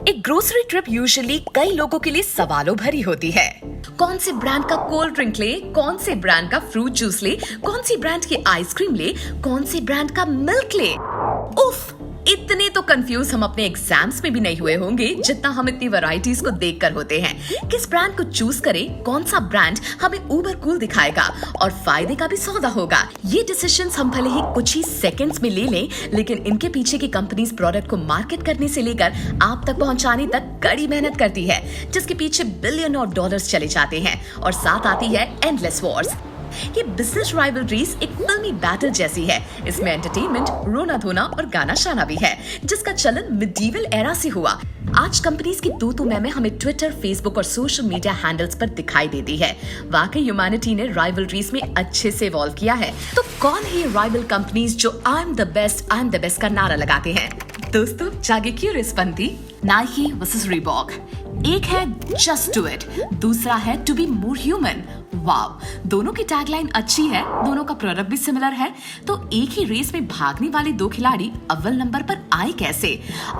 एक grocery trip usually कई लोगों के लिए सवालों भरी होती है। कौन से ब्रांड का कोल्ड ड्रिंक ले, कौन से ब्रांड का फ्रूट जूस ले, कौन सी ब्रांड की आइसक्रीम ले, कौन से ब्रांड का मिल्क ले। उफ, इतने तो कंफ्यूज हम अपने एग्जाम्स में भी नहीं हुए होंगे जितना हम इतनी वैरायटीज को देखकर होते हैं। किस ब्रांड को चूज करें, कौन सा ब्रांड हमें उबर कूल दिखाएगा और फायदे का भी सौदा होगा। ये डिसीजंस हम भले ही कुछ ही सेकंड्स में ले लें, लेकिन इनके पीछे की कंपनीज प्रोडक्ट को मार्केट करने से लेकर आप तक पहुंचाने तक कड़ी मेहनत करती है, जिसके पीछे बिलियन और डॉलर्स चले जाते हैं और साथ आती है एंडलेस वॉर्स। ये बिजनेस राइवलरीज एक फिल्मी बैटल जैसी है। इसमें एंटरटेनमेंट, रोना धोना और गाना शाना भी है, जिसका चलन मिडीवल एरा से हुआ। आज कंपनीज की तू मैं हमें ट्विटर, फेसबुक और सोशल मीडिया हैंडल्स पर दिखाई देती है। वाकई ह्यूमैनिटी ने राइवलरीज में अच्छे से इवॉल्व किया है। तो कौन है ये राइवल कंपनीज जो आई एम द बेस्ट का नारा लगाते हैं? दोस्तों, जागे क्यूरियस पंथी। Nike versus Reebok. एक है जस्ट डू इट, दूसरा है to be more human. Wow, दोनों की टैगलाइन अच्छी है, दोनों का प्रोडक्ट भी सिमिलर है। तो एक ही रेस में भागने वाले दो खिलाड़ी अव्वल नंबर पर आए कैसे?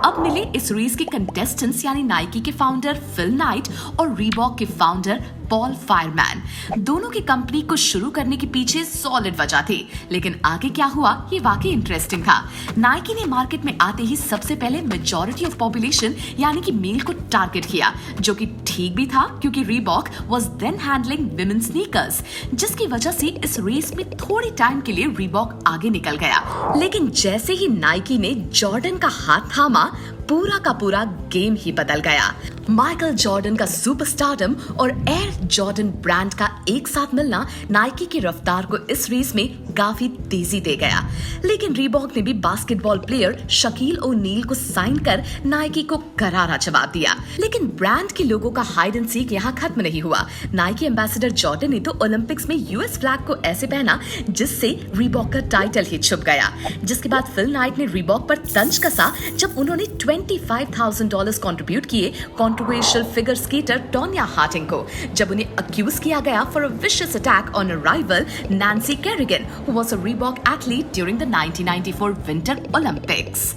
अब मिले इस रेस के कंटेस्टेंट्स, यानी नाइकी के फाउंडर फिल नाइट और रीबॉक के फाउंडर पॉल फायरमैन। दोनों की कंपनी को शुरू करने के पीछे सॉलिड वजह थी, लेकिन आगे क्या हुआ ये वाकई इंटरेस्टिंग था। नाइकी ने मार्केट में आते ही सबसे पहले मेजॉरिटी ऑफ पॉपुलेशन यानी कि मेल को टारगेट किया, जो कि ठीक भी था क्योंकि Reebok was then handling women sneakers, जिसकी वजह से इस रेस में थोड़ी टाइम के लिए रीबॉक आगे निकल गया। लेकिन जैसे ही नाइकी ने जॉर्डन का हाथ थामा, पूरा का पूरा गेम ही बदल गया। माइकल जॉर्डन का सुपरस्टारडम और एयर जॉर्डन ब्रांड का एक साथ मिलना नाइकी की रफ्तार को इस रेस में काफी तेजी दे गया। लेकिन रीबॉक ने भी बास्केटबॉल प्लेयर शकील ओनील को साइन कर नाइकी को करारा जवाब दिया। लेकिन ब्रांड के लोगों का हाइड एंड सीक यहाँ खत्म नहीं हुआ। नाइकी एम्बेसडर जॉर्डन ने तो ओलंपिक्स में यूएस फ्लैग को ऐसे पहना जिससे रीबॉक का टाइटल ही छुप गया। जिसके बाद फिल नाइट ने रीबॉक पर तंज कसा जब उन्होंने $25,000 कंट्रीब्यूट किए controversial figure skater Tonya Harding को, जब उन्हें अक्यूज किया गया for a vicious attack on a rival Nancy Kerrigan who was a Reebok athlete during the 1994 winter Olympics.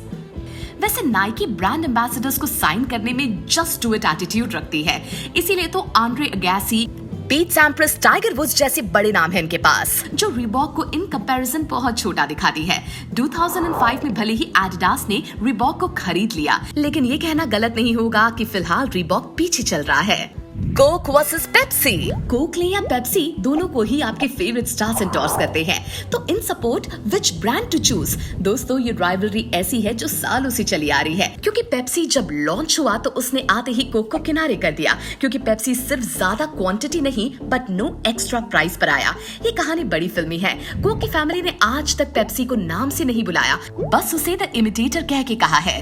वैसे नाइकी ब्रांड एम्बेसडर्स को साइन करने में जस्ट डू इट एटीट्यूड रखती है, इसीलिए तो Andre Agassi, Pete Sampras, tiger woods जैसे बड़े नाम हैं इनके पास, जो रीबॉक को इन कंपैरिजन बहुत छोटा दिखाती है। 2005 में भले ही एडिडास ने रीबॉक को खरीद लिया, लेकिन ये कहना गलत नहीं होगा कि फिलहाल रीबॉक पीछे चल रहा है। Coke versus Pepsi. कोक ले या पेप्सी, दोनों को ही आपके फेवरेट स्टार्स एंडोर्स करते हैं। तो in support which brand to choose? दोस्तों, ये राइवलरी ऐसी है जो सालों से चली आ रही है, क्योंकि पेप्सी जब लॉन्च हुआ तो उसने आते ही कोक को किनारे कर दिया, क्योंकि पेप्सी सिर्फ ज्यादा क्वांटिटी नहीं बट नो एक्स्ट्रा प्राइस पर आया। ये कहानी बड़ी फिल्मी है। कोक की फैमिली ने आज तक पेप्सी को नाम से नहीं बुलाया, बस उसे द इमिटेटर कह के कहा है।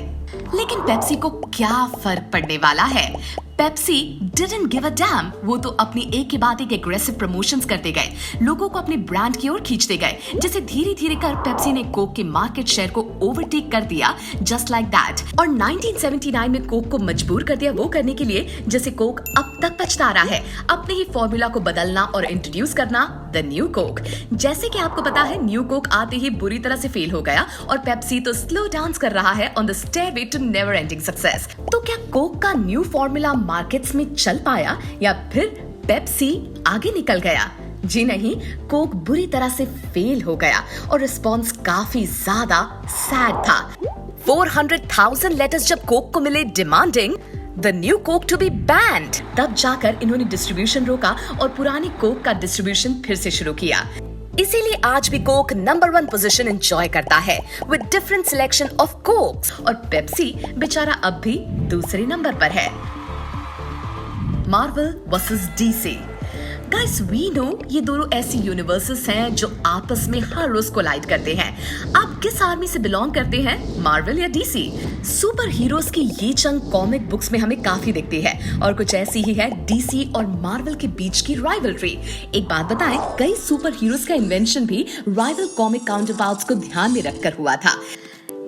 लेकिन पेप्सी को क्या फर्क पड़ने वाला है? Pepsi didn't give a damn। वो तो अपनी एक के बाद एक एग्रेसिव प्रमोशंस करते गए, लोगों को अपने ब्रांड की ओर खींचते गए, जिसे धीरे धीरे कर पेप्सी ने कोक के मार्केट शेयर को ओवरटेक कर दिया, जस्ट लाइक दैट। और 1979 में कोक को मजबूर कर दिया वो करने के लिए जिसे कोक अब तक पछता रहा है, अपने ही फॉर्मूला को बदलना और इंट्रोड्यूस करना, द न्यू कोक। जैसे कि आपको पता है, न्यू कोक आते ही बुरी तरह से फेल हो गया और पेप्सी तो स्लो डांस कर रहा है on the stairway to never ending success. तो क्या कोक का न्यू फॉर्मूला मार्केट्स में चल पाया या फिर पेप्सी आगे निकल गया? जी नहीं, कोक बुरी तरह से फेल हो गया और रिस्पॉन्स काफी ज्यादा सैड था। 400,000 लेटर्स जब कोक को मिले demanding the new Coke to be banned, तब जाकर इन्होंने डिस्ट्रीब्यूशन रोका और पुरानी कोक का डिस्ट्रीब्यूशन फिर से शुरू किया। इसीलिए आज भी कोक नंबर 1 पोजीशन एंजॉय करता है with different selection of Cokes, और पेप्सी बेचारा अब भी दूसरे नंबर पर है। Marvel versus DC. Guys, we know ये दोनों ऐसी यूनिवर्सेस हैं जो आपस में हर रोज कोलाइड करते हैं। आप किस आर्मी से बिलोंग करते हैं, मार्वल या डीसी? सुपर हीरोज की ये जंग कॉमिक बुक्स में हमें काफी दिखती है और कुछ ऐसी ही है डीसी और मार्वल के बीच की राइवलरी। एक बात बताएं, कई सुपर हीरोज का इन्वेंशन भी राइवल कॉमिक काउंटरपार्ट्स को ध्यान में रखकर हुआ था।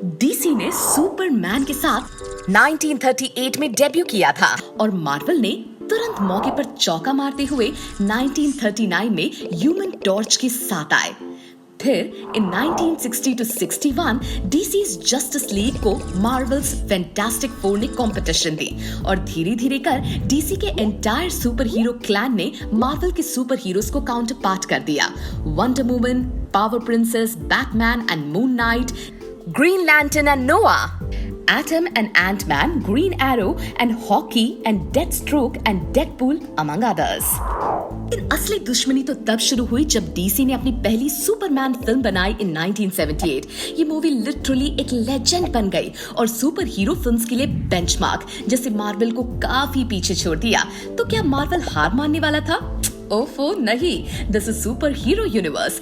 डीसी ने सुपरमैन के साथ 1938 में डेब्यू किया था और मार्वल ने तुरंत मौके पर चौका मारते हुए 1939 में ह्यूमन टॉर्च के साथ आए। फिर इन 1960 to 61 डीसी's जस्टिस लीग को मार्वल्स फैंटास्टिक फोर ने कंपटीशन दी और धीरे धीरे कर डीसी के एंटायर सुपर हीरो क्लैन ने मार्वल के सुपर हीरोज को काउंटर पार्ट कर दिया। Wonder woman, power princess, Batman and moon night, green lantern and नोआ, Atom and Ant-Man, Green Arrow and Hawkeye and Deathstroke and Deadpool among others. लेकिन असली दुश्मनी तो तब शुरू हुई जब डीसी ने अपनी पहली सुपरमैन फिल्म बनाई इन 1978। ये मूवी लिटरली एक लेजेंड बन गई और सुपर हीरो फिल्म्स के लिए बेंचमार्क, जिससे मार्वल को काफी पीछे छोड़ दिया। तो क्या मार्वल हार मानने वाला था? ओफो नहीं, this is super hero universe.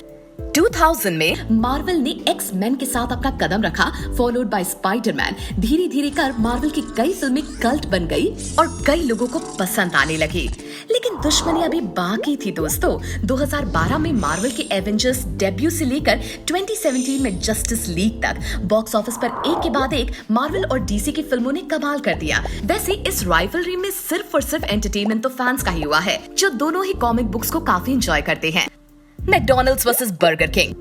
2000 में मार्वल ने एक्स-मैन के साथ अपना कदम रखा, फॉलोड बाय स्पाइडरमैन। धीरे धीरे कर मार्वल की कई फिल्में कल्ट बन गई और कई लोगों को पसंद आने लगी। लेकिन दुश्मनी अभी बाकी थी दोस्तों। 2012 में मार्वल के एवेंजर्स डेब्यू से लेकर 2017 में जस्टिस लीग तक बॉक्स ऑफिस पर एक के बाद एक मार्वल और डीसी की फिल्मों ने कमाल कर दिया। वैसे इस राइवलरी में सिर्फ और सिर्फ एंटरटेनमेंट तो फैंस का ही हुआ है, जो दोनों ही कॉमिक बुक्स को काफी एंजॉय करते हैं। मैकडॉनल्ड्स वर्सेस बर्गर किंग,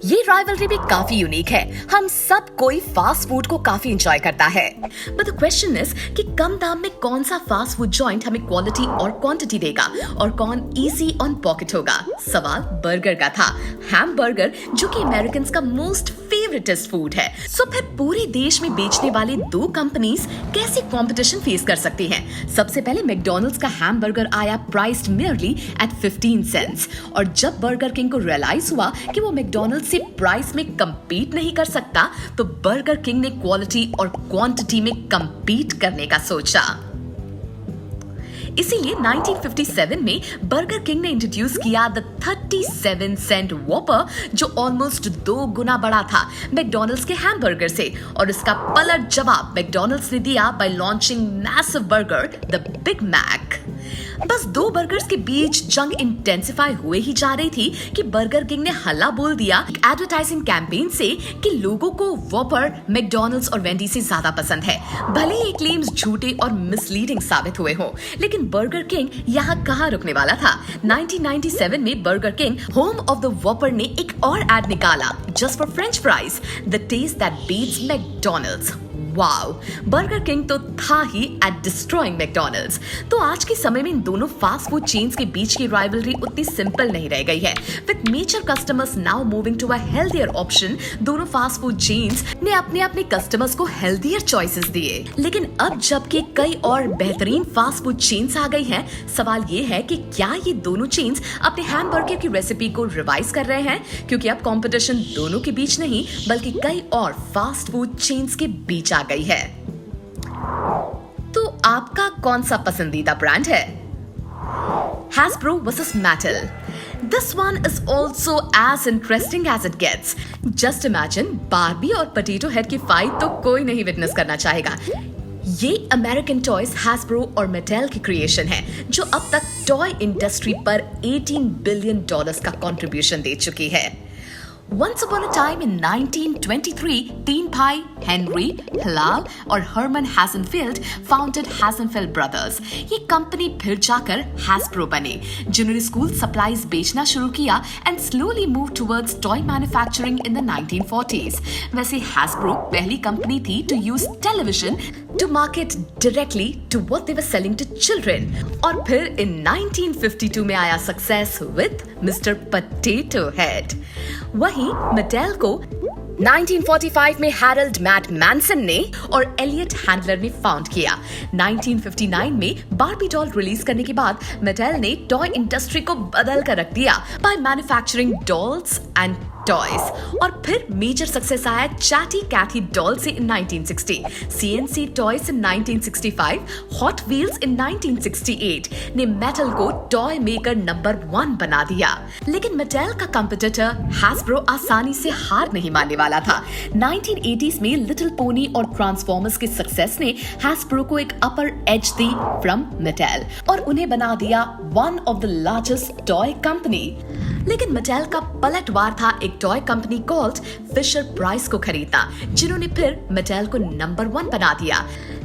ये राइवलरी भी काफी यूनिक है। हम सब कोई फास्ट फूड को काफी एंजॉय करता है, बट द क्वेश्चन इज कि कम दाम में कौन सा फास्ट फूड जॉइंट हमें क्वालिटी और क्वांटिटी देगा और कौन इजी ऑन पॉकेट होगा। सवाल बर्गर का था। हैमबर्गर जो कि अमेरिकन का मोस्ट फेवरेटेस्ट फूड है। सो फिर पूरे देश में बेचने वाले दो कंपनीज कैसे कंपटीशन फेस कर सकती हैं? सबसे पहले मैकडॉनल्ड्स का हैमबर्गर आया प्राइस्ड मेयरली एट 15 सेंट्स, और जब बर्गर किंग को रियलाइज हुआ कि वो मैकडॉनल्ड्स से प्राइस में कंपीट नहीं कर सकता, तो बर्गर किंग ने क्वालिटी और क्वांटिटी में कंपीट करने का सोचा। इसीलिए 1957 में बर्गर किंग ने इंट्रोड्यूस किया द 37 सेंट वॉपर, जो ऑलमोस्ट 2 गुना बड़ा था मैकडॉनल्ड्स के हैमबर्गर से। और इसका पलट जवाब मैकडॉनल्ड्स ने दिया by launching massive burger the Big Mac. बस दो बर्गर्स के बीच जंग इंटेंसिफाई हुए ही जा रही थी कि बर्गर किंग ने हल्ला बोल दिया एडवर्टाइजिंग कैंपेन से कि लोगों को वॉपर मैकडॉनल्ड्स और वेंडी से ज्यादा पसंद है। भले ही क्लेम्स झूठे और मिसलीडिंग साबित हुए हों, लेकिन बर्गर किंग यहाँ कहाँ रुकने वाला था। 1997 में Burger King home of the Whopper ने एक और एड निकाला, just for French fries, the taste that beats McDonald's. Wow, Burger King तो था ही एट डिस्ट्रॉइंग मैकडॉनल्ड्स। तो आज के समय में इन दोनों फास्ट फूड चेन्स के बीच की राइवलरी उतनी सिंपल नहीं रह गई है। With major customers now moving to a healthier option, दोनों फास्ट फूड चेन्स ने अपने अपने कस्टमर्स को हेल्थियर चॉइसेस दिए। लेकिन अब जबकि कई और बेहतरीन फास्ट फूड चेन्स आ गई हैं, सवाल ये है कि क्या ये दोनों चेन्स अपने हैमबर्गर की रेसिपी को रिवाइज कर रहे हैं? क्योंकि अब कंपटीशन दोनों के बीच नहीं बल्कि कई और फास्ट फूड चेन्स के बीच आ गई है। तो आपका कौन सा पसंदीदा ब्रांड है? Hasbro versus Mattel. This one is also as interesting as it gets. Just imagine, Barbie और पोटैटो हेड की फाइट तो कोई नहीं विटनेस करना चाहेगा। ये अमेरिकन टॉयज हैस्ब्रो और मेटेल की क्रिएशन है, जो अब तक टॉय इंडस्ट्री पर $18 बिलियन का कंट्रीब्यूशन दे चुकी है। Once upon a time in 1923, तीन भाई हेनरी, हिलाल और हरमन हैजनफील्ड फाउंडेड हैजनफील्ड ब्रदर्स। ये कंपनी फिर जाकर हैस्ब्रो बने, जिन्होंने स्कूल सप्लाईज बेचना शुरू किया and slowly move towards toy manufacturing in the 1940s। वैसे हैस्ब्रो पहली कंपनी थी to use television to market directly to what they were selling to children। और फिर in 1952 में आया success with Mr. Potato Head। वहीं मेटेल को 1945 में हैरल्ड मैट मैनसन ने और एलियट हैंडलर ने फाउंड किया। 1959 में बार्बी डॉल रिलीज करने के बाद मेटेल ने टॉय इंडस्ट्री को बदल कर रख दिया by manufacturing dolls and toys. और फिर मेजर सक्सेस आया चैटी कैथी डॉल से in 1960, CNC toys in 1965, Hot Wheels in 1968 ने मेटल को टॉय मेकर नंबर 1 बना दिया। लेकिन मेटल का कंपटीटर हैस्ब्रो आसानी से हार नहीं मानने वाला था। 1980s में लिटिल पोनी और ट्रांसफॉर्मर्स के सक्सेस ने हैस्ब्रो को एक अपर एज दी फ्रॉम मेटल और उन्हें बना दिया one of the largest toy company. लेकिन मेटेल का पलटवार था एक toy company called Fisher Price को खरीदना, जिन्होंने फिर मेटेल को नंबर 1 बना दिया।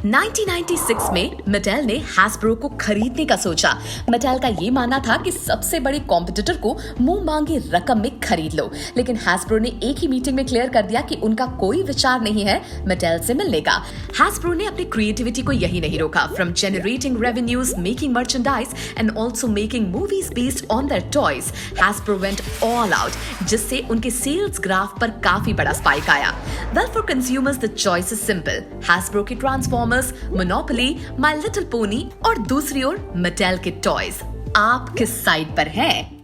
1996 में मेटेल ने हैस्ब्रो को खरीदने का सोचा। मेटेल का ये मानना था कि सबसे बड़े कॉम्पिटिटर को मुंह मांगी रकम में खरीद लो, लेकिन हैस्ब्रो ने एक ही मीटिंग में क्लियर कर दिया कि उनका कोई विचार नहीं है मेटेल से मिलने का। हैस्ब्रो ने अपनी क्रिएटिविटी को यही नहीं रोका। From generating revenues, making merchandise and also making movies based on their toys, Hasbro went all out, जिससे उनके सेल्स ग्राफ पर काफी बड़ा स्पाइक आया। Well, for consumers the choice is simple, Hasbro के Transformers, Monopoly, My Little Pony और दूसरी ओर metal के टॉयज। आप किस साइड पर हैं?